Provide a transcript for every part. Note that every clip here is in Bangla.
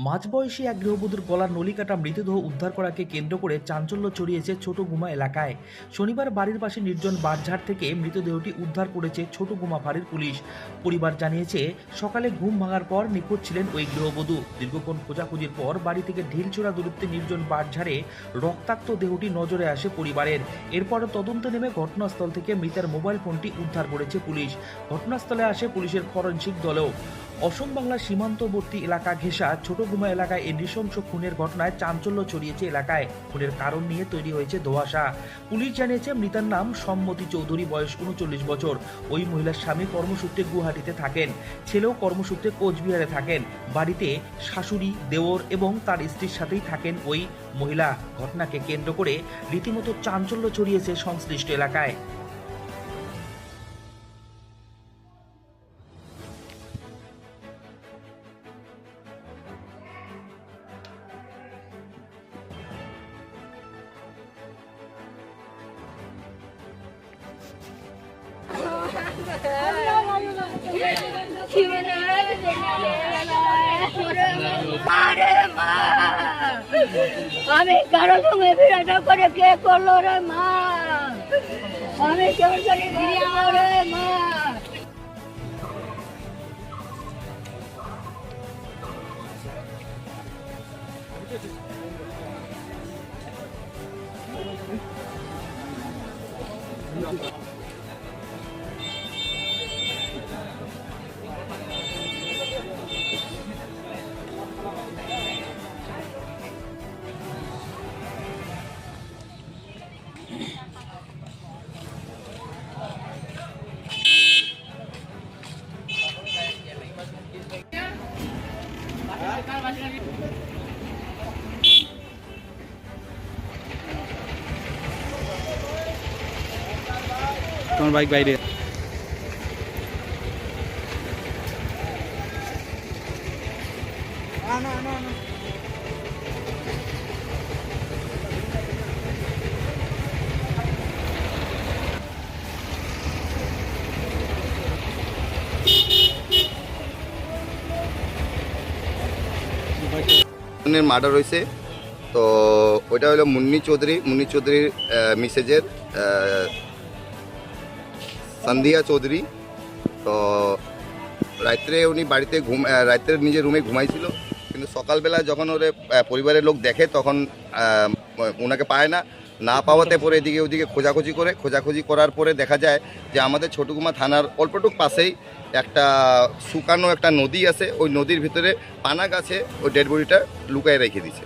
মাঝবয়সী এক গৃহবধূর গলার নলিকাটা মৃতদেহ উদ্ধার করাকে কেন্দ্র করে চাঞ্চল্য ছড়িয়েছে ছোট গুমা এলাকায়। শনিবার বাড়ির পাশে নির্জন বাঁশঝাড় থেকে মৃতদেহটি উদ্ধার করেছে ছোট গুমা ফাঁড়ির পুলিশ। পরিবার জানিয়েছে, সকালে ঘুম ভাঙার পর নিখোঁজ ছিলেন ওই গৃহবধূ। দীর্ঘক্ষণ খোঁজাখুঁজির পর বাড়ি থেকে ঢিলছোড়া দূরত্বে নির্জন বাঁশঝাড়ে রক্তাক্ত দেহটি নজরে আসে পরিবারের। এরপর তদন্তে নেমে ঘটনাস্থল থেকে মৃতের মোবাইল ফোনটি উদ্ধার করেছে পুলিশ। ঘটনাস্থলে আসে পুলিশের ফরেনসিক দলও। অসম বাংলার সীমান্তবর্তী এলাকা ঘেঁষা ছোট গুমা এলাকায় এই নৃশংস খুনের ঘটনায় চাঞ্চল্য ছড়িয়েছে এলাকায়। খুনের কারণ নিয়ে তৈরি হয়েছে ধোঁয়াশা। পুলিশ জানিয়েছে, মৃতার নাম সম্মতি চৌধুরী, বয়স ৩৯ বছর। ওই মহিলার স্বামী কর্মসূত্রে গুয়াহাটিতে থাকেন, ছেলেও কর্মসূত্রে কোচবিহারে থাকেন। বাড়িতে শাশুড়ি, দেওর এবং তার স্ত্রীর সাথেই থাকেন ওই মহিলা। ঘটনাকে কেন্দ্র করে রীতিমতো চাঞ্চল্য ছড়িয়েছে সংশ্লিষ্ট এলাকায়। আমি কারো সঙ্গে বিরাটা করে কে করলো রে মা? আমি কেউ করে রে মা? তোমার বাইক বাইরে মার্ডার হয়েছে। তো ওইটা হলো মুন্নি চৌধুরীর মিসেজের সন্ধিয়া চৌধুরী। তো রাত্রে উনি বাড়িতে রাত্রে নিজের রুমে ঘুমাইছিল, কিন্তু সকালবেলা যখন ওরে পরিবারের লোক দেখে তখন ওনাকে পায় না পাওয়াতে পরে এদিকে ওদিকে খোঁজাখুঁজি করার পরে দেখা যায় যে আমাদের ছোটগুমা থানার অল্পটুক পাশেই একটা শুকানো একটা নদী আছে। ওই নদীর ভিতরে পানা গাছে ওই ডেড বডিটা লুকায় রেখে দিছে।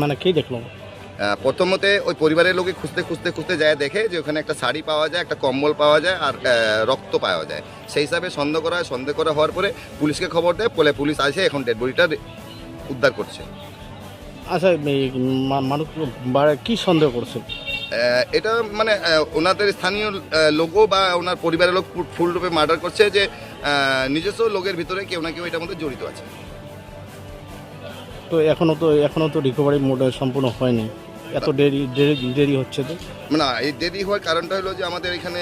মানে কে দেখলো? প্রথমতে ওই পরিবারের লোকে খুঁজতে যায়, দেখে যে ওখানে একটা শাড়ি পাওয়া যায়, একটা কম্বল পাওয়া যায় আর রক্ত পাওয়া যায়। সেই হিসাবে সন্দেহ করা হওয়ার পরে পুলিশকে খবর দেয়, পুলিশ আসে, এখন ডেড বডিটা উদ্ধার করছে। আচ্ছা, মানুষ কি সন্দেহ করছে? এটা মানে ওনাদের স্থানীয় লোকও বা ওনার পরিবারের লোক ফুলরূপে মার্ডার করছে যে নিজস্ব লোকের ভিতরে কেউ না কেউ এটার মধ্যে জড়িত আছে। তো এখনো তো রিকভারি মোড সম্পূর্ণ হয়নি, এত দেরি হচ্ছে। তো না, এই দেরি হওয়ার কারণটা হলো যে আমাদের এখানে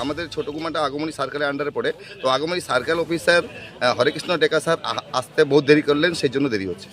আমাদের ছোটগুমাটা আগমনী সার্কেলের আন্ডারে পড়ে। তো আগমনী সার্কেল অফিসার হরেকৃষ্ণ ডেকা স্যার আসতে বহুত দেরি করলেন, সেই জন্য দেরি হচ্ছে।